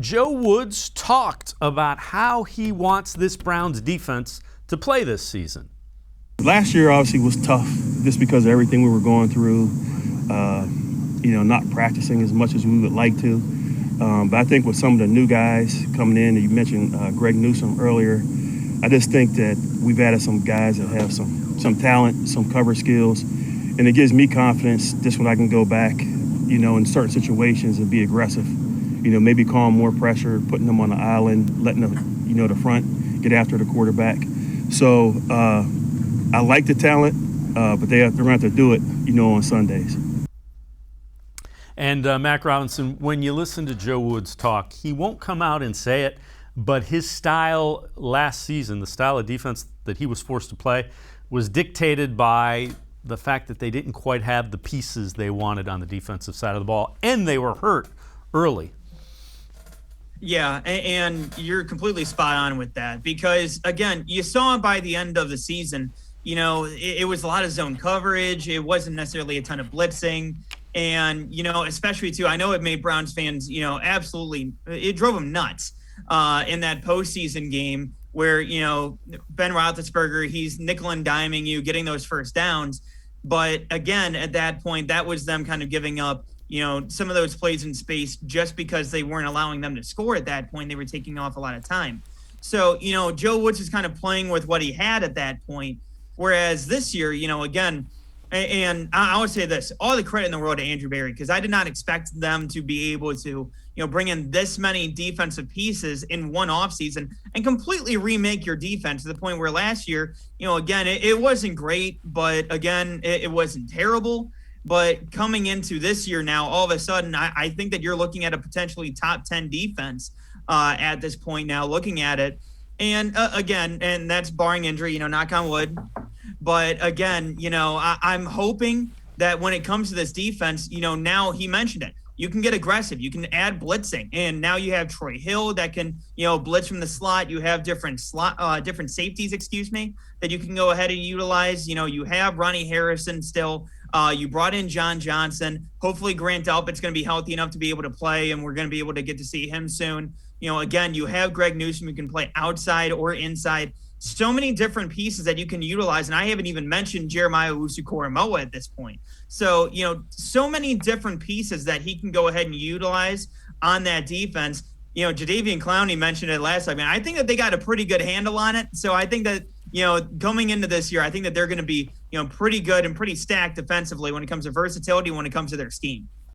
Joe Woods talked about how he wants this Browns defense to play this season. Last year obviously was tough just because of everything we were going through, not practicing as much as we would like to. But I think with some of the new guys coming in, and you mentioned Greg Newsome earlier, I just think that we've added some guys that have some talent, some cover skills, and it gives me confidence just when I can go back, in certain situations and be aggressive. Maybe calling more pressure, putting them on the island, letting the front get after the quarterback. So I like the talent, but they're going to have to do it, on Sundays. And Mac Robinson, when you listen to Joe Woods talk, he won't come out and say it, but his style last season, the style of defense that he was forced to play, was dictated by the fact that they didn't quite have the pieces they wanted on the defensive side of the ball, and they were hurt early. Yeah, and you're completely spot on with that because, again, you saw by the end of the season, it was a lot of zone coverage. It wasn't necessarily a ton of blitzing. And, especially, too, I know it made Browns fans, absolutely – it drove them nuts in that postseason game where, Ben Roethlisberger, he's nickel and diming you, getting those first downs. But, again, at that point, that was them kind of giving up, some of those plays in space just because they weren't allowing them to score at that point. They were taking off a lot of time. So, Joe Woods is kind of playing with what he had at that point. Whereas this year, again, and I would say this, all the credit in the world to Andrew Berry, because I did not expect them to be able to, bring in this many defensive pieces in one offseason and completely remake your defense to the point where last year, again, it wasn't great, but again, it wasn't terrible. But coming into this year now, all of a sudden, I think that you're looking at a potentially top 10 defense at this point now, looking at it. And again, and that's barring injury, knock on wood. But again, I'm hoping that when it comes to this defense, now he mentioned it. You can get aggressive. You can add blitzing. And now you have Troy Hill that can, blitz from the slot. You have different safeties, that you can go ahead and utilize. You have Ronnie Harrison still. You brought in John Johnson. Hopefully Grant Delpit's going to be healthy enough to be able to play, and we're going to be able to get to see him soon. Again, you have Greg Newsome who can play outside or inside. So many different pieces that you can utilize, and I haven't even mentioned Jeremiah Owusu-Koramoah at this point. So, so many different pieces that he can go ahead and utilize on that defense. Jadeveon Clowney mentioned it last time. I think that they got a pretty good handle on it. So I think that, coming into this year, I think that they're going to be, pretty good and pretty stacked defensively when it comes to versatility, when it comes to their scheme.